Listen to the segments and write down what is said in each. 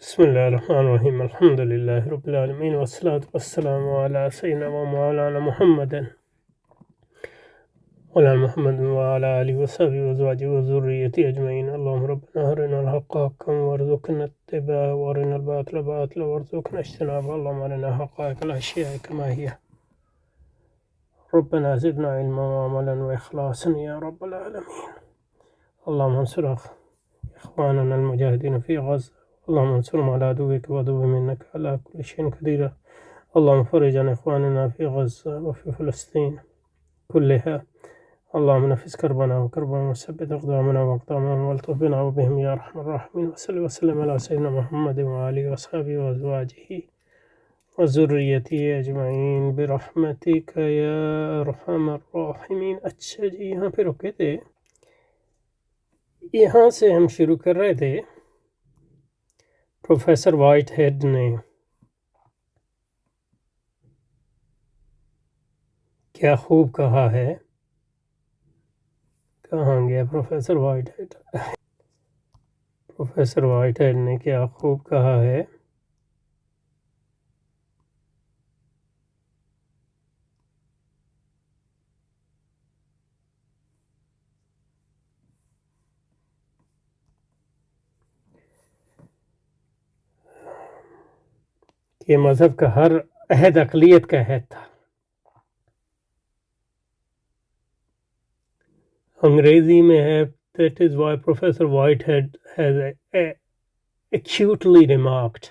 بسم الله الرحمن الرحيم الحمد لله رب العالمين والصلاة والسلام على سيدنا ومولانا محمد وعلى آله وصحبه وأزواجه وذريته أجمعين. اللهم ربنا أرنا الحق حقا وارزقنا اتباعه وأرنا الباطل باطلا وارزقنا اجتنابه. اللهم أرنا حقائق الأشياء كما هي. ربنا زدنا علما وعملا وإخلاصا يا رب العالمين. اللهم انصر إخواننا المجاهدين في غزة. اللهم انصرهم على عدوك وعدوهم إنك على كل شيء قدير. اللهم فرج عن إخواننا في غزة وفي فلسطين كلها. اللهم نفس كربنا وكربهم وثبت أقدامنا وأقدامهم والطف بنا وبهم يا أرحم الراحمين. وصلى وسلم على سيدنا محمد وآله وأصحابه وأزواجه وذريته أجمعین برحمتک یا ارحم الراحمین. اچھا جی، یہاں پہ رکے تھے. یہاں سے ہم شروع کر رہے تھے. پروفیسر وائٹ ہیڈ نے کیا خوب کہا ہے. کہاں گیا professor Whitehead? Professor Whitehead نے کیا خوب کہا ہے. کہ مذہب کا ہر عہد اقلیت کا عہد تھا. انگریزی میں ہے that is why Professor Whitehead has acutely remarked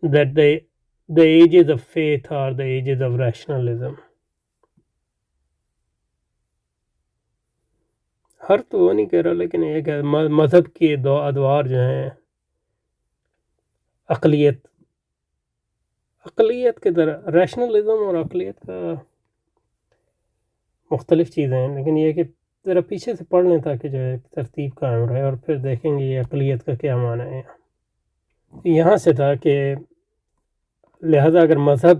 that the ages of faith are the ages of rationalism. ہر تو وہ نہیں کہہ رہا، لیکن ایک ہے مذہب کے دو ادوار جو ہیں اقلیت کی طرح. ریشنلزم اور اقلیت کا مختلف چیزیں ہیں، لیکن یہ کہ ذرا پیچھے سے پڑھ لیں تاکہ جو ہے ترتیب قائم رہے، اور پھر دیکھیں گے یہ اقلیت کا کیا معنی ہے. یہاں سے تھا کہ لہذا اگر مذہب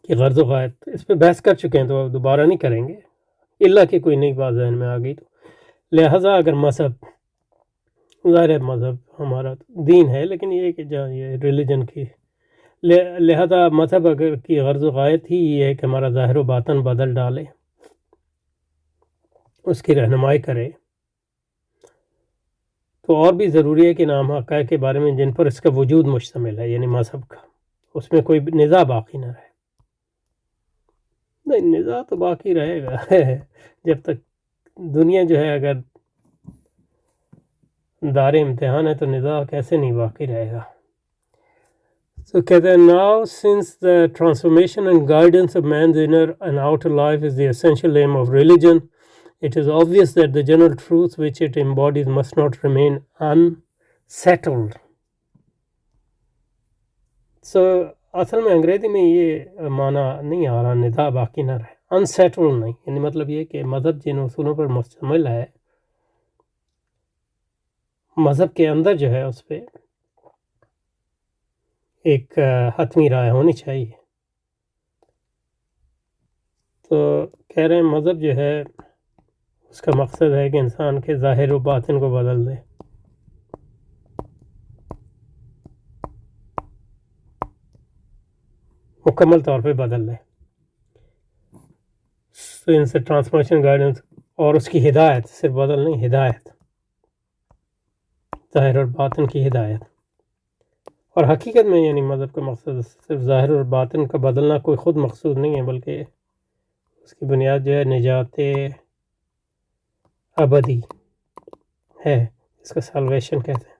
کی غرض و غایت اس پہ بحث کر چکے ہیں تو دوبارہ نہیں کریں گے، الا کہ کوئی نئی بات ذہن میں آ گئی. تو لہذا اگر مذہب، ظاہر مذہب ہمارا دین ہے، لیکن یہ کہ جہاں یہ ریلیجن کی، لہذا مذہب اگر کی غرض و غایت ہی یہ ہے کہ ہمارا ظاہر و باطن بدل ڈالے، اس کی رہنمائی کرے، تو اور بھی ضروری ہے کہ نام حقائق کے بارے میں جن پر اس کا وجود مشتمل ہے، یعنی مذہب کا، اس میں کوئی نزاع باقی نہ رہے. نہیں، نزاع تو باقی رہے گا جب تک دنیا جو ہے، اگر دار امتحان ہے تو نزاع کیسے نہیں باقی رہے گا. تو کہتے ہیں now since the transformation and guidance of man's inner and outer life is the essential aim of religion, it is obvious that the general truths which it embodies must not remain unsettled. So اصل میں انگریزی میں یہ معنی نہیں آ رہا نزاع باقی نہ رہے، unsettled نہیں، یعنی مطلب یہ کہ مذہب جن اصولوں پر مشتمل ہے، مذہب کے اندر جو ہے اس پہ ایک حتمی رائے ہونی چاہیے. تو کہہ رہے ہیں مذہب جو ہے اس کا مقصد ہے کہ انسان کے ظاہر و باطن کو بدل دے. مکمل طور پہ بدل دے. ان سے ٹرانسفارمیشن گائیڈنس اور اس کی ہدایت، صرف بدل نہیں، ہدایت، ظاہر اور باطن کی ہدایت. اور حقیقت میں یعنی مذہب کا مقصد صرف ظاہر اور باطن کا بدلنا کوئی خود مقصود نہیں ہے، بلکہ اس کی بنیاد جو ہے نجات ابدی ہے، اس کا سالویشن کہتے ہیں.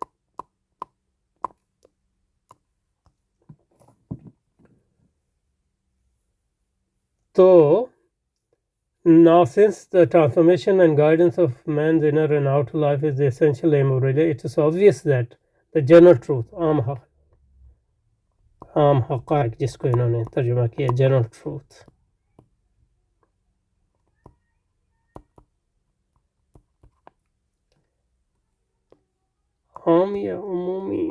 تو now since the transformation and guidance of man's inner and outer life is the essential aim of religion, it is obvious that the general truth، عام حقائق جس کو انہوں نے ترجمہ کیا جنرل ٹروتھ، عام یا عمومی،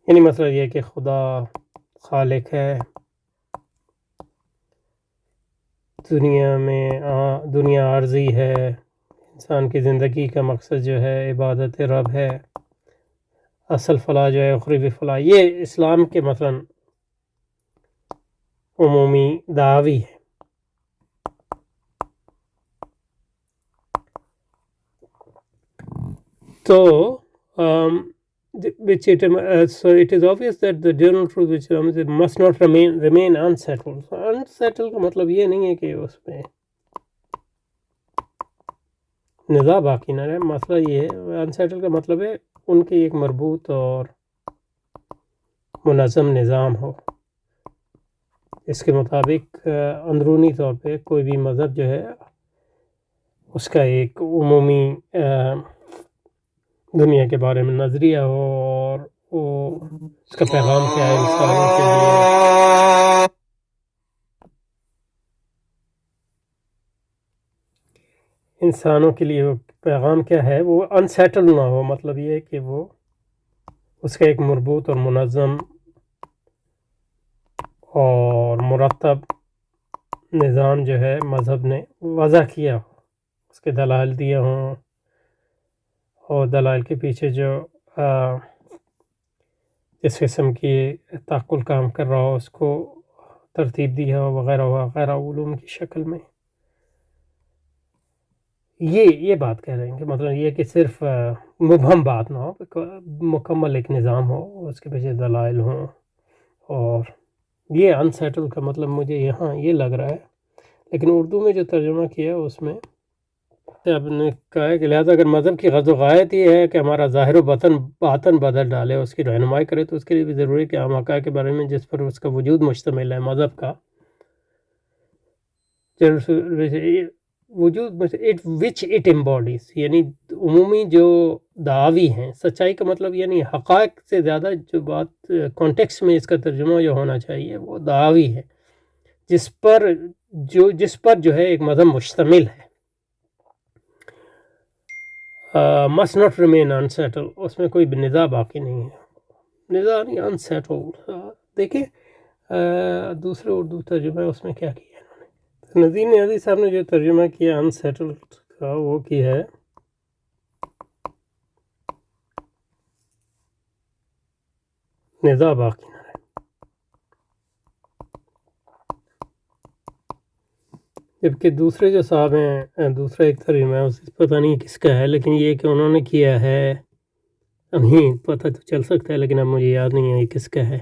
یعنی مسئلہ یہ کہ خدا خالق ہے، دنیا میں دنیا عارضی ہے، انسان کی زندگی کا مقصد جو ہے عبادت رب ہے، اصل فلاح جو ہے اخروی فلاح، یہ اسلام کے مثلاً عمومی دعوی ہے. تو so it is obvious that the general truth which must not remain unsettled. So unsettled کا مطلب یہ نہیں ہے کہ اس میں نزاع باقی نہ رہے. مسئلہ یہ ہے unsettled کا مطلب ہے ان کی ایک مربوط اور منظم نظام ہو. اس کے مطابق اندرونی طور پہ کوئی بھی مذہب جو ہے اس کا ایک عمومی دنیا کے بارے میں نظریہ ہو اور وہ اس کا پیغام کیا ہے انسانوں کے لیے. انسانوں کے لیے وہ پیغام کیا ہے، وہ انسیٹل نہ ہو. مطلب یہ ہے کہ وہ اس کا ایک مربوط اور منظم اور مرتب نظام جو ہے مذہب نے وضع کیا ہو، اس کے دلائل دیے ہوں اور دلائل کے پیچھے جو جس قسم کی تعقل کام کر رہا ہو اس کو ترتیب دیا ہو وغیرہ وغیرہ علوم کی شکل میں. یہ بات کہہ رہے ہیں کہ مطلب یہ کہ صرف مبہم بات نہ ہو، مکمل ایک نظام ہو، اس کے پیچھے دلائل ہوں. اور یہ انسیٹل کا مطلب مجھے یہاں یہ لگ رہا ہے، لیکن اردو میں جو ترجمہ کیا ہے اس میں آپ نے کہا ہے کہ لہٰذا اگر مذہب کی غرض و غایت یہ ہے کہ ہمارا ظاہر و باطن بدل ڈالے، اس کی رہنمائی کرے، تو اس کے لیے بھی ضروری ہے کہ عام حقائق کے بارے میں جس پر اس کا وجود مشتمل ہے مذہب کا وجود وچ اٹ امباڈیز، یعنی عمومی جو دعاوی ہیں. سچائی کا مطلب یعنی حقائق سے زیادہ جو بات کانٹیکس میں اس کا ترجمہ جو ہونا چاہیے وہ دعاوی ہے جس پر جو ہے ایک مذہب مشتمل ہے. must not remain unsettled، اس میں کوئی نزاع باقی نہیں ہے. نزاع نہیں، unsettled. دیکھیں دوسرے اردو ترجمہ اس میں کیا کیا انہوں نے. ندیم نیازی صاحب نے جو ترجمہ کیا unsettled کا وہ کی ہے نزاع باقی نہ رہے. جبکہ دوسرے جو صاحب ہیں دوسرا ایک ترجمہ ہے اس پتہ نہیں کس کا ہے، لیکن یہ کہ انہوں نے کیا ہے ابھی پتہ تو چل سکتا ہے لیکن اب مجھے یاد نہیں ہے کس کا ہے.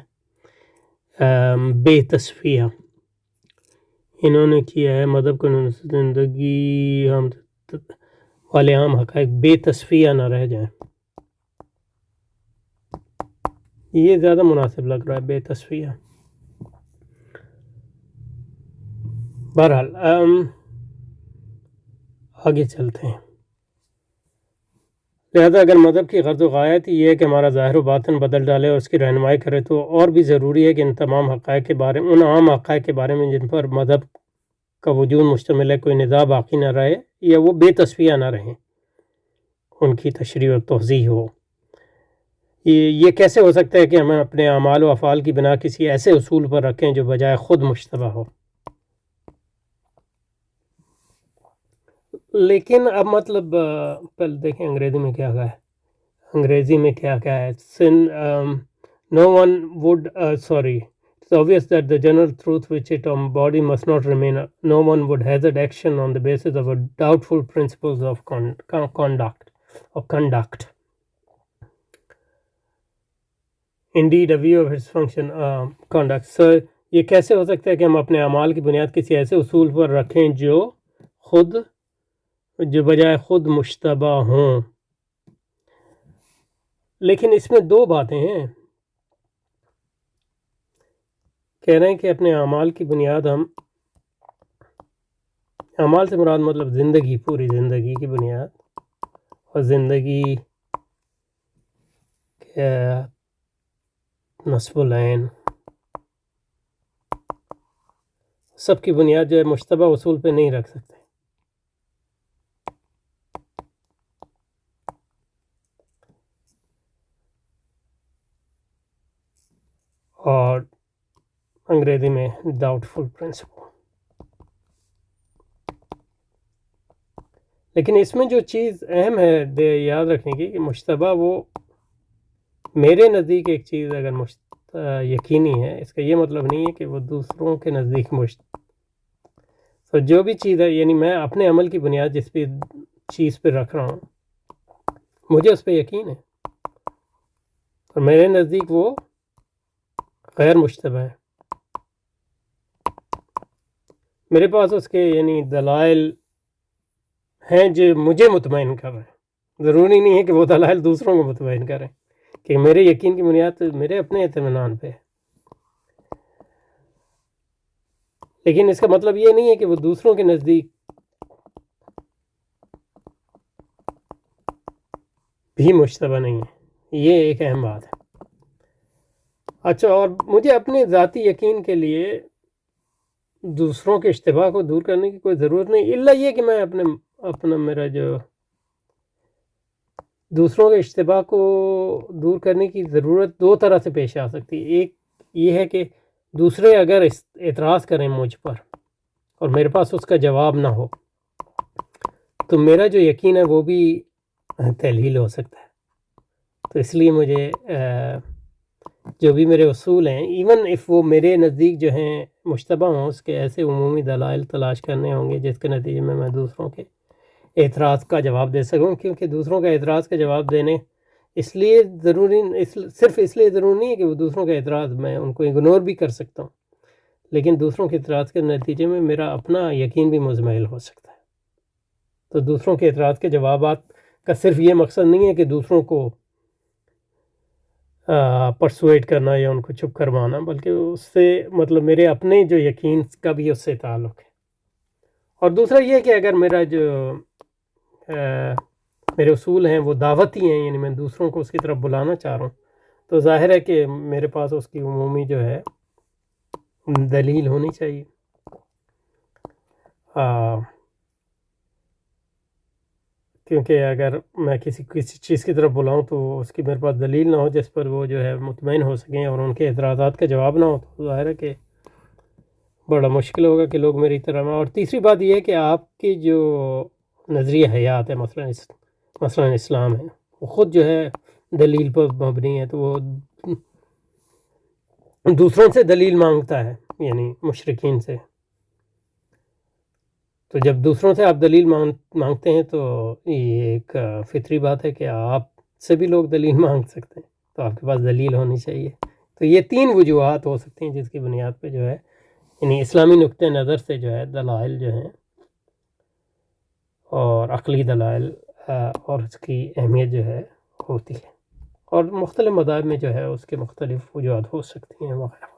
بے تصفیہ انہوں نے کیا ہے مذہب کو زندگی ہم والے عام حقائق بے تصفیہ نہ رہ جائیں. یہ زیادہ مناسب لگ رہا ہے بے تصفیہ. بہرحال آگے چلتے ہیں. لہذا اگر مذہب کی غرض و غایت یہ ہے کہ ہمارا ظاہر و باطن بدل ڈالے اور اس کی رہنمائی کرے، تو اور بھی ضروری ہے کہ ان تمام حقائق کے بارے میں، ان عام حقائق کے بارے میں جن پر مذہب کا وجود مشتمل ہے، کوئی نزاع باقی نہ رہے یا وہ بے تصفیہ نہ رہیں، ان کی تشریح و توضیح ہو. یہ کیسے ہو سکتا ہے کہ ہمیں اپنے اعمال و افعال کی بنا کسی ایسے اصول پر رکھیں جو بجائے خود مشتبہ ہو. لیکن اب مطلب پہلے دیکھیں انگریزی میں کیا ہے. انگریزی میں کیا ہے no one would sorry it's obvious that the general truth which it embody must not remain. No one would hazard action on the basis of a doubtful principles of conduct. Indeed a view of its function conduct. So یہ کیسے ہو سکتا ہے کہ ہم اپنے اعمال کی بنیاد کسی ایسے اصول پر رکھیں جو بجائے خود مشتبہ ہوں. لیکن اس میں دو باتیں ہیں. کہہ رہے ہیں کہ اپنے اعمال کی بنیاد ہم، اعمال سے مراد مطلب زندگی، پوری زندگی کی بنیاد، اور زندگی نصب العین سب کی بنیاد جو ہے مشتبہ اصول پہ نہیں رکھ سکتے. اور انگریزی میں ڈاؤٹ فل پرنسپل. لیکن اس میں جو چیز اہم ہے یاد رکھنے کی کہ مشتبہ وہ میرے نزدیک ایک چیز اگر یقینی ہے، اس کا یہ مطلب نہیں ہے کہ وہ دوسروں کے نزدیک تو جو بھی چیز ہے، یعنی میں اپنے عمل کی بنیاد جس پہ چیز پہ رکھ رہا ہوں مجھے اس پہ یقین ہے اور میرے نزدیک وہ غیر مشتبہ ہے، میرے پاس اس کے یعنی دلائل ہیں جو مجھے مطمئن کر رہے ہیں۔ ضروری نہیں ہے کہ وہ دلائل دوسروں کو مطمئن کریں، کہ میرے یقین کی بنیاد میرے اپنے اطمینان پہ ہے، لیکن اس کا مطلب یہ نہیں ہے کہ وہ دوسروں کے نزدیک بھی مشتبہ نہیں ہے۔ یہ ایک اہم بات ہے۔ اچھا، اور مجھے اپنے ذاتی یقین کے لیے دوسروں کے اشتباہ کو دور کرنے کی کوئی ضرورت نہیں، الا یہ کہ میں اپنا میرا جو دوسروں کے اشتباہ کو دور کرنے کی ضرورت دو طرح سے پیش آ سکتی ہے۔ ایک یہ ہے کہ دوسرے اگر اعتراض کریں مجھ پر اور میرے پاس اس کا جواب نہ ہو تو میرا جو یقین ہے وہ بھی تحلیل ہو سکتا ہے۔ تو اس لیے مجھے جو بھی میرے اصول ہیں، ایون اف وہ میرے نزدیک جو ہیں مشتبہ ہوں، اس کے ایسے عمومی دلائل تلاش کرنے ہوں گے جس کے نتیجے میں دوسروں کے اعتراض کا جواب دے سکوں، کیونکہ دوسروں کا اعتراض کا جواب دینے اس لیے صرف اس لیے ضروری نہیں ہے کہ وہ دوسروں کا اعتراض میں ان کو اگنور بھی کر سکتا ہوں، لیکن دوسروں کے اعتراض کے نتیجے میں میرا اپنا یقین بھی مزمحل ہو سکتا ہے۔ تو دوسروں کے اعتراض کے جوابات کا صرف یہ مقصد نہیں ہے کہ دوسروں کو پرسویٹ کرنا یا ان کو چپ کروانا، بلکہ اس سے مطلب میرے اپنے جو یقین کا بھی اس سے تعلق ہے۔ اور دوسرا یہ کہ اگر میرا جو میرے اصول ہیں وہ دعوتی ہیں، یعنی میں دوسروں کو اس کی طرف بلانا چاہ رہا ہوں، تو ظاہر ہے کہ میرے پاس اس کی عمومی جو ہے دلیل ہونی چاہیے۔ کیونکہ اگر میں کسی چیز کی طرف بلاؤں تو اس کی میرے پاس دلیل نہ ہو جس پر وہ جو ہے مطمئن ہو سکیں اور ان کے اعتراضات کا جواب نہ ہو، تو ظاہر ہے کہ بڑا مشکل ہوگا کہ لوگ میری طرح میں۔ اور تیسری بات یہ ہے کہ آپ کی جو نظریہ حیات ہے، مثلا اسلام ہے، وہ خود جو ہے دلیل پر مبنی ہے، تو وہ دوسروں سے دلیل مانگتا ہے، یعنی مشرکین سے۔ تو جب دوسروں سے آپ دلیل مانگتے ہیں تو یہ ایک فطری بات ہے کہ آپ سے بھی لوگ دلیل مانگ سکتے ہیں، تو آپ کے پاس دلیل ہونی چاہیے۔ تو یہ تین وجوہات ہو سکتی ہیں جس کی بنیاد پہ جو ہے یعنی اسلامی نقطۂ نظر سے جو ہے دلائل جو ہیں اور عقلی دلائل اور اس کی اہمیت جو ہے ہوتی ہے، اور مختلف مذاہب میں جو ہے اس کے مختلف وجوہات ہو سکتی ہیں وغیرہ۔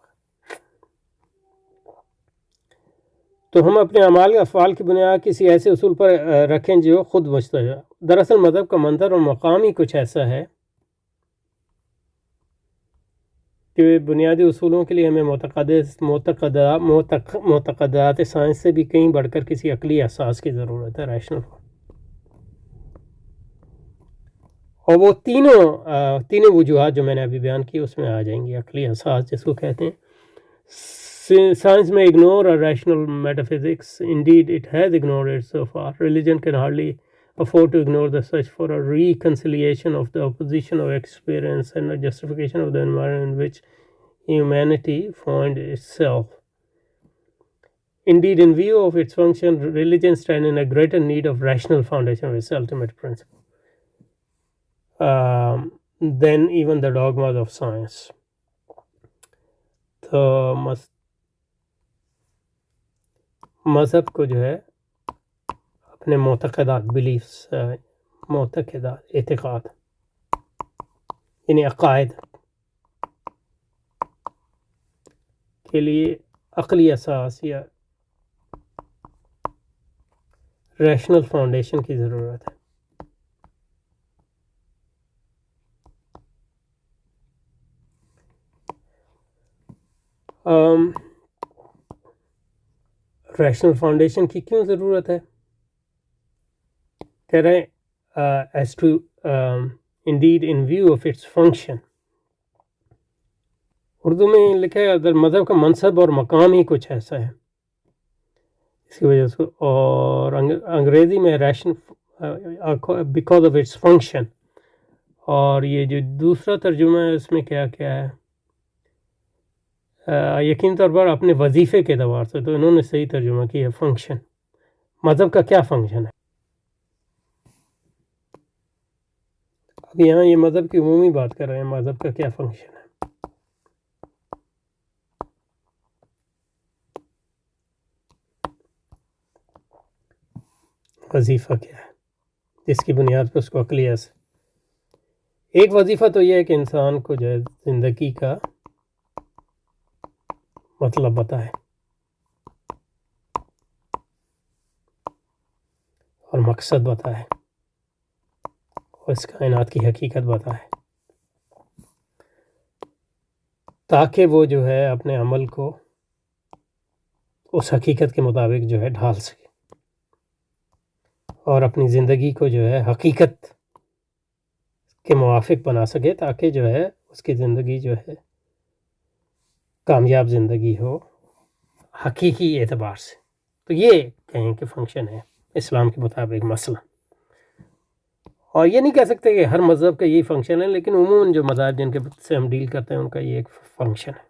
تو ہم اپنے اعمال افعال کی بنیاد کسی ایسے اصول پر رکھیں جو خود مشتبہ ہے۔ دراصل مذہب کا منظر اور مقام ہی کچھ ایسا ہے کہ بنیادی اصولوں کے لیے ہمیں معتقدات سائنس سے بھی کہیں بڑھ کر کسی عقلی احساس کی ضرورت ہے، ریشنل۔ اور وہ تینوں وجوہات جو میں نے ابھی بیان کی اس میں آ جائیں گی۔ عقلی احساس جس کو کہتے ہیں، science may ignore a rational metaphysics. Indeed, it has ignored it so far. Religion can hardly afford to ignore the search for a reconciliation of the opposition of experience and a justification of the environment in which humanity finds itself. Indeed, in view of its function, religion stands in a greater need of rational foundation of its ultimate principle than even the dogmas of science. تو مذہب کو جو ہے اپنے beliefs, اعتقاد یعنی عقائد کے لیے عقلی اساس یا ریشنل فاؤنڈیشن کی ضرورت ہے۔ ریشنل فاؤنڈیشن کی کیوں ضرورت ہے؟ کہہ رہے ہیں as to indeed in view of its function. Urdu میں لکھا ہے اگر مذہب کا منصب اور مقام ہی کچھ ایسا ہے، اس کی وجہ سے، اور انگریزی میں بیکاز آف اٹس فنکشن. اور یہ جو دوسرا ترجمہ ہے اس میں کیا کیا ہے، یقین طور پر اپنے وظیفے کے اعتبار سے تو انہوں نے صحیح ترجمہ کیا ہے فنکشن. مذہب کا کیا فنکشن ہے؟ اب یہاں یہ مذہب کی عمومی بات کر رہے ہیں، مذہب کا کیا فنکشن ہے. وظیفہ کیا ہے جس کی بنیاد پہ اس کو عقلی اثر. ایک وظیفہ تو یہ ہے کہ انسان کو جو ہے زندگی کا مطلب بتائے اور مقصد بتائے اور اس کائنات کی حقیقت بتائے، تاکہ وہ جو ہے اپنے عمل کو اس حقیقت کے مطابق جو ہے ڈھال سکے اور اپنی زندگی کو جو ہے حقیقت کے موافق بنا سکے، تاکہ جو ہے اس کی زندگی جو ہے کامیاب زندگی ہو حقیقی اعتبار سے. تو یہ کہیں کہ فنکشن ہے اسلام کے مطابق مثلا. اور یہ نہیں کہہ سکتے کہ ہر مذہب کا یہی فنکشن ہے، لیکن عموماً جو مذاہب جن کے سے ہم ڈیل کرتے ہیں ان کا یہ ایک فنکشن ہے.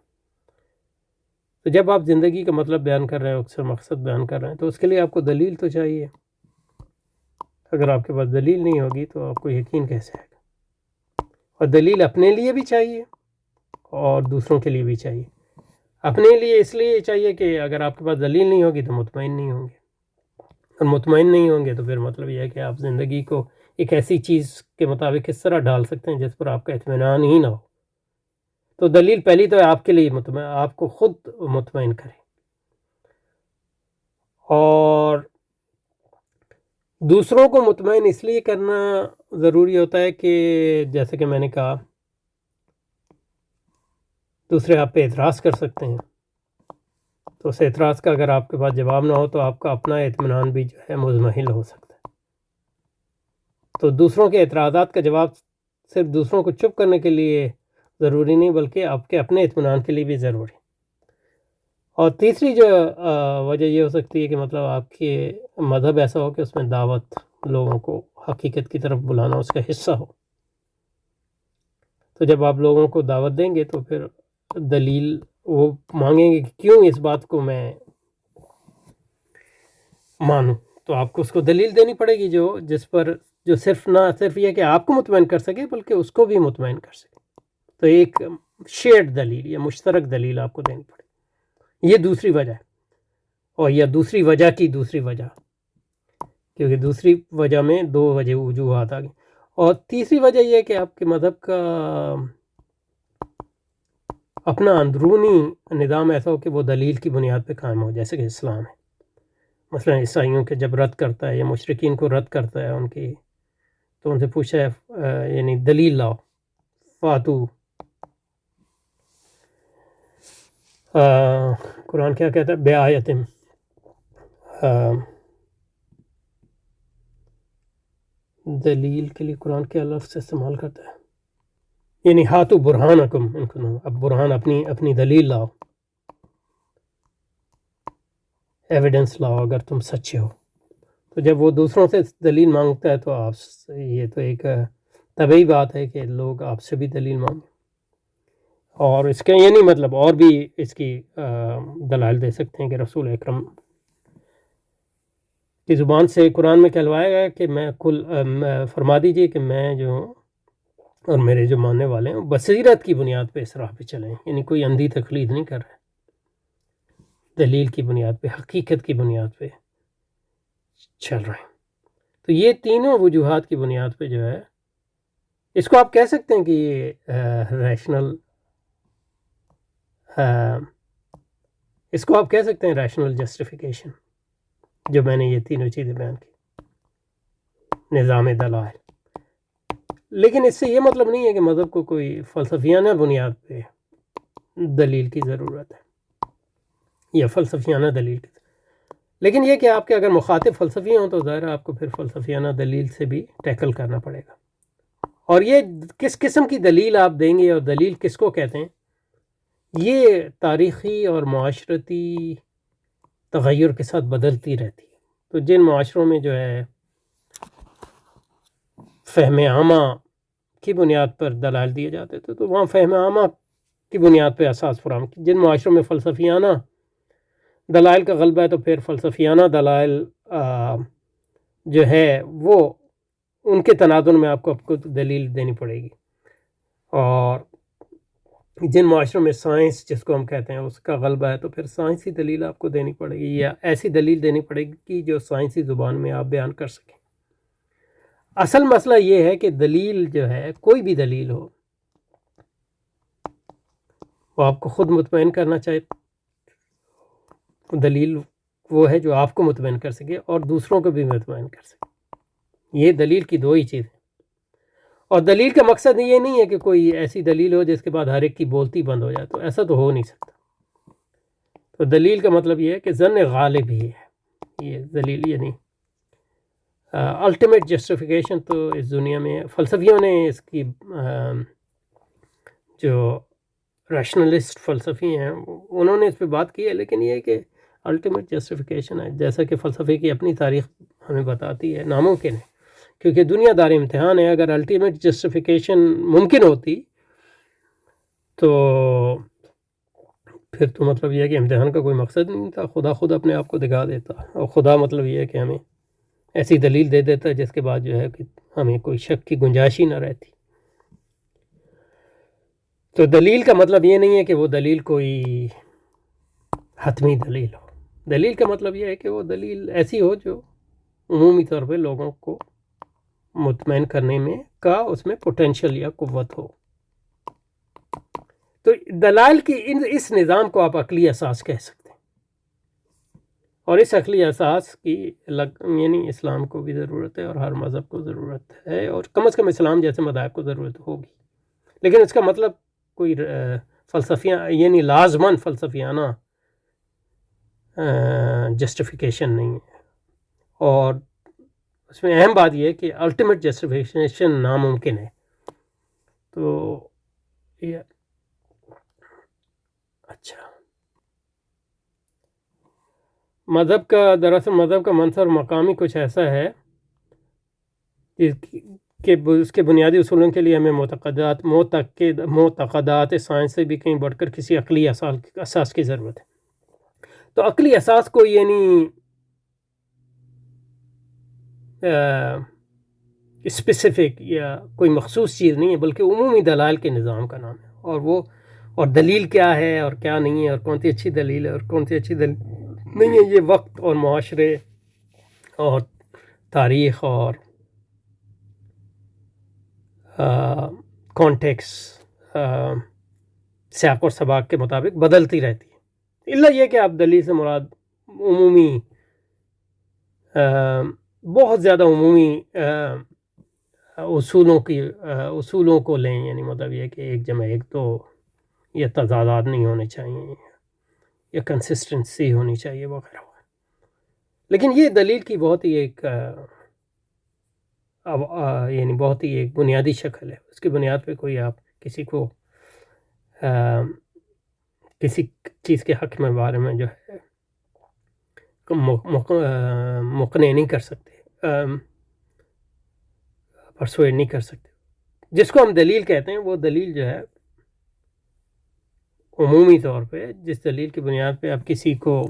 تو جب آپ زندگی کا مطلب بیان کر رہے ہیں، اکثر مقصد بیان کر رہے ہیں، تو اس کے لیے آپ کو دلیل تو چاہیے. اگر آپ کے پاس دلیل نہیں ہوگی تو آپ کو یقین کیسے آئے گا؟ اور دلیل اپنے لیے بھی چاہیے اور دوسروں کے لیے بھی چاہیے. اپنے لیے اس لیے چاہیے کہ اگر آپ کے پاس دلیل نہیں ہوگی تو مطمئن نہیں ہوں گے، اور مطمئن نہیں ہوں گے تو پھر مطلب یہ ہے کہ آپ زندگی کو ایک ایسی چیز کے مطابق اس طرح ڈال سکتے ہیں جس پر آپ کا اطمینان ہی نہ ہو. تو دلیل پہلی تو آپ کے لیے آپ کو خود مطمئن کرے. اور دوسروں کو مطمئن اس لیے کرنا ضروری ہوتا ہے کہ جیسے کہ میں نے کہا دوسرے آپ پہ اعتراض کر سکتے ہیں، تو اس اعتراض کا اگر آپ کے پاس جواب نہ ہو تو آپ کا اپنا اطمینان بھی جو ہے مضمحل ہو سکتا ہے. تو دوسروں کے اعتراضات کا جواب صرف دوسروں کو چپ کرنے کے لیے ضروری نہیں، بلکہ آپ کے اپنے اطمینان کے لیے بھی ضروری. اور تیسری جو وجہ یہ ہو سکتی ہے کہ مطلب آپ کے مذہب ایسا ہو کہ اس میں دعوت لوگوں کو حقیقت کی طرف بلانا اس کا حصہ ہو. تو جب آپ لوگوں کو دعوت دیں گے تو پھر دلیل وہ مانگیں گے کہ کیوں اس بات کو میں مانوں، تو آپ کو اس کو دلیل دینی پڑے گی جس پر جو نہ صرف یہ کہ آپ کو مطمئن کر سکے بلکہ اس کو بھی مطمئن کر سکے. تو ایک شیئرڈ دلیل یا مشترک دلیل آپ کو دینی پڑے. یہ دوسری وجہ ہے، اور یا دوسری وجہ کی دوسری وجہ، کیونکہ دوسری وجہ میں دو وجوہات آ گئی. اور تیسری وجہ یہ ہے کہ آپ کے مذہب کا اپنا اندرونی نظام ایسا ہو کہ وہ دلیل کی بنیاد پہ قائم ہو، جیسے کہ اسلام ہے. مثلا عیسائیوں کے جب رد کرتا ہے یا مشرکین کو رد کرتا ہے ان کی، تو ان سے پوچھا ہے یعنی دلیل لاؤ، فاتو. قرآن کیا کہتا ہے؟ بے آیتم، دلیل کے لیے قرآن کیا لفظ استعمال کرتا ہے؟ یعنی ہاتو برہانکم، ان کو اب برہان اپنی دلیل لاؤ، ایویڈنس لاؤ اگر تم سچے ہو. تو جب وہ دوسروں سے دلیل مانگتا ہے تو یہ تو ایک طبعی بات ہے کہ لوگ آپ سے بھی دلیل مانگیں. اور اس کا یہ نہیں مطلب، اور بھی اس کی دلائل دے سکتے ہیں کہ رسول اکرم کی زبان سے قرآن میں کہلوایا گیا کہ میں فرما دیجئے کہ میں جو ہوں اور میرے جو ماننے والے ہیں بصیرت کی بنیاد پہ اس راہ پہ چلیں، یعنی کوئی اندھی تقلید نہیں کر رہے، دلیل کی بنیاد پہ، حقیقت کی بنیاد پہ چل رہے ہیں. تو یہ تینوں وجوہات کی بنیاد پہ جو ہے، اس کو آپ کہہ سکتے ہیں کہ یہ ریشنل، اس کو آپ کہہ سکتے ہیں ریشنل جسٹیفیکیشن، جو میں نے یہ تینوں چیزیں بیان کی، نظام دلائل. لیکن اس سے یہ مطلب نہیں ہے کہ مذہب کو کوئی فلسفیانہ بنیاد پہ دلیل کی ضرورت ہے یا فلسفیانہ دلیل کی. لیکن یہ کہ آپ کے اگر مخاطب فلسفی ہوں تو ظاہر آپ کو پھر فلسفیانہ دلیل سے بھی ٹیکل کرنا پڑے گا. اور یہ کس قسم کی دلیل آپ دیں گے اور دلیل کس کو کہتے ہیں، یہ تاریخی اور معاشرتی تغیر کے ساتھ بدلتی رہتی ہے. تو جن معاشروں میں جو ہے فہم عامہ کی بنیاد پر دلائل دیے جاتے تھے، تو وہاں فہم عامہ کی بنیاد پہ اساس فراہم کی۔ جن معاشروں میں فلسفیانہ دلائل کا غلبہ ہے تو پھر فلسفیانہ دلائل جو ہے وہ ان کے تناظر میں آپ کو دلیل دینی پڑے گی، اور جن معاشروں میں سائنس جس کو ہم کہتے ہیں اس کا غلبہ ہے تو پھر سائنسی دلیل آپ کو دینی پڑے گی، یا ایسی دلیل دینی پڑے گی کہ جو سائنسی زبان میں آپ بیان کر سکیں۔ اصل مسئلہ یہ ہے کہ دلیل جو ہے، کوئی بھی دلیل ہو، وہ آپ کو خود مطمئن کرنا چاہے، دلیل وہ ہے جو آپ کو مطمئن کر سکے اور دوسروں کو بھی مطمئن کر سکے۔ یہ دلیل کی دو ہی چیزیں، اور دلیل کا مقصد یہ نہیں ہے کہ کوئی ایسی دلیل ہو جس کے بعد ہر ایک کی بولتی بند ہو جائے، تو ایسا تو ہو نہیں سکتا۔ تو دلیل کا مطلب یہ ہے کہ ظن غالب ہی ہے، یہ دلیل یہ نہیں۔ الٹیمیٹ جسٹیفیکیشن تو اس دنیا میں فلسفیوں نے اس کی جو ریشنلسٹ فلسفی ہیں انہوں نے اس پہ بات کی ہے، لیکن یہ ہے کہ الٹیمیٹ جسٹیفیکیشن ہے، جیسا کہ فلسفے کی اپنی تاریخ ہمیں بتاتی ہے، ناممکن ہے، کیونکہ دنیا دار امتحان ہے۔ اگر الٹیمیٹ جسٹیفیکیشن ممکن ہوتی تو پھر تو مطلب یہ ہے کہ امتحان کا کوئی مقصد نہیں تھا، خدا خود اپنے آپ کو دکھا دیتا، اور خدا مطلب یہ ہے کہ ہمیں ایسی دلیل دے دیتا ہے جس کے بعد جو ہے کہ ہمیں کوئی شک کی گنجائش ہی نہ رہتی۔ تو دلیل کا مطلب یہ نہیں ہے کہ وہ دلیل کوئی حتمی دلیل ہو، دلیل کا مطلب یہ ہے کہ وہ دلیل ایسی ہو جو عمومی طور پہ لوگوں کو مطمئن کرنے میں کا اس میں پوٹینشیل یا قوت ہو۔ تو دلائل کی اس نظام کو آپ عقلی اساس کہہ سکتے ہیں، اور اس عقلی اساس کی یعنی اسلام کو بھی ضرورت ہے اور ہر مذہب کو ضرورت ہے، اور کم از کم اسلام جیسے مذاہب کو ضرورت ہوگی، لیکن اس کا مطلب کوئی یعنی لازماً فلسفیانہ جسٹیفیکیشن نہیں ہے۔ اور اس میں اہم بات یہ ہے کہ الٹیمیٹ جسٹیفیکیشن ناممکن ہے۔ تو یہ اچھا، مذہب کا دراصل مذہب کا منصر مقامی کچھ ایسا ہے کہ اس کے بنیادی اصولوں کے لیے ہمیں معتقدات سائنس سے بھی کہیں بڑھ کر کسی عقلی اساس کی ضرورت ہے۔ تو عقلی اساس کو یعنی اسپیسیفک یا کوئی مخصوص چیز نہیں ہے، بلکہ عمومی دلائل کے نظام کا نام ہے، اور دلیل کیا ہے اور کیا نہیں ہے، اور کون سی اچھی دلیل ہے اور کون سی اچھی دلیل نہیں ہے، یہ وقت اور معاشرے اور تاریخ اور کانٹیکس سیاق اور سباق کے مطابق بدلتی رہتی ہے، الا یہ کہ آپ دلیل سے مراد عمومی بہت زیادہ عمومی اصولوں کو لیں، یعنی مطلب یہ کہ ایک جمع ایک تو یہ تضادات نہیں ہونے چاہیے، یا کنسسٹنسی ہونی چاہیے وغیرہ۔ لیکن یہ دلیل کی بہت ہی ایک یعنی بہت ہی ایک بنیادی شکل ہے، اس کی بنیاد پہ کوئی آپ کسی کو کسی چیز کے حق میں بارے میں جو ہے مقنع نہیں کر سکتے، پرسویڈ نہیں کر سکتے۔ جس کو ہم دلیل کہتے ہیں وہ دلیل جو ہے عمومی طور پہ جس دلیل کی بنیاد پہ آپ کسی کو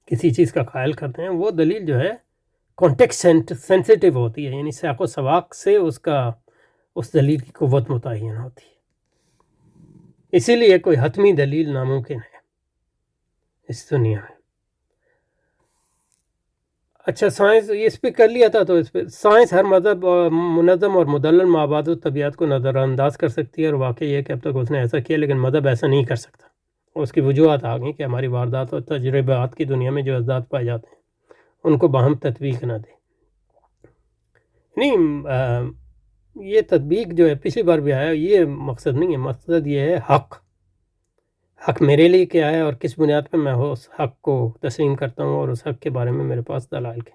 کسی چیز کا قائل کرتے ہیں، وہ دلیل جو ہے کانٹیکسٹ سینسیٹیو ہوتی ہے، یعنی سیاق و سباق سے اس دلیل کی قوت متعین ہوتی ہے۔ اسی لیے کوئی حتمی دلیل ناممکن ہے اس دنیا میں۔ اچھا، سائنس اس پہ کر لیا تھا، تو اس پہ سائنس ہر مذہب اور منظم اور مدلل مابعد و طبیعت کو نظر انداز کر سکتی ہے، اور واقعی یہ کہ اب تک اس نے ایسا کیا، لیکن مذہب ایسا نہیں کر سکتا۔ اس کی وجوہات آ گئیں کہ ہماری واردات اور تجربات کی دنیا میں جو اجزاء پائے جاتے ہیں ان کو باہم تطبیق نہ دے۔ نہیں، یہ تطبیق جو ہے پچھلی بار بھی آیا، یہ مقصد نہیں ہے، مقصد یہ ہے حق میرے لیے کیا ہے اور کس بنیاد پہ میں اس حق کو تسلیم کرتا ہوں، اور اس حق کے بارے میں میرے پاس دلائل کے،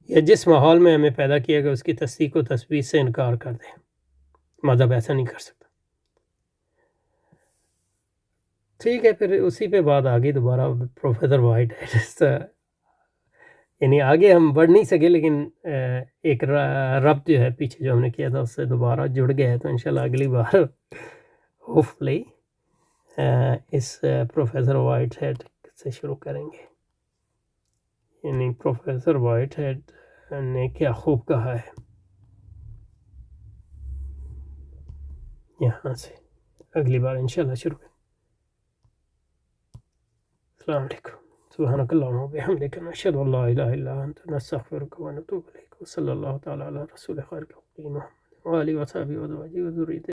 یا جس ماحول میں ہمیں پیدا کیا گیا اس کی تصدیق و تثبیت سے انکار کر دیں۔ مذہب ایسا نہیں کر سکتا۔ ٹھیک ہے، پھر اسی پہ بات آگئی دوبارہ پروفیسر وائٹ ہے، یعنی آگے ہم بڑھ نہیں سکے، لیکن ایک ربط جو ہے پیچھے جو ہم نے کیا تھا اس سے دوبارہ جڑ گیا ہے، تو انشاءاللہ اگلی بار ہوپ فلی اس پروفیسر وائٹ ہیڈ سے شروع کریں گے. یعنی پروفیسر وائٹ ہیڈ نے کیا خوب کہا ہے یہاں سے اگلی بار انشاءاللہ شروع کریں. السلام علیکم. سبحانک اللہم وبحمدک نشہد ان لا الہ الا انت نستغفرک ونتوب الیک. وصلی اللہ تعالی علی رسول خیر محمد وآلہ وصحبہ وازواجہ وذریتہ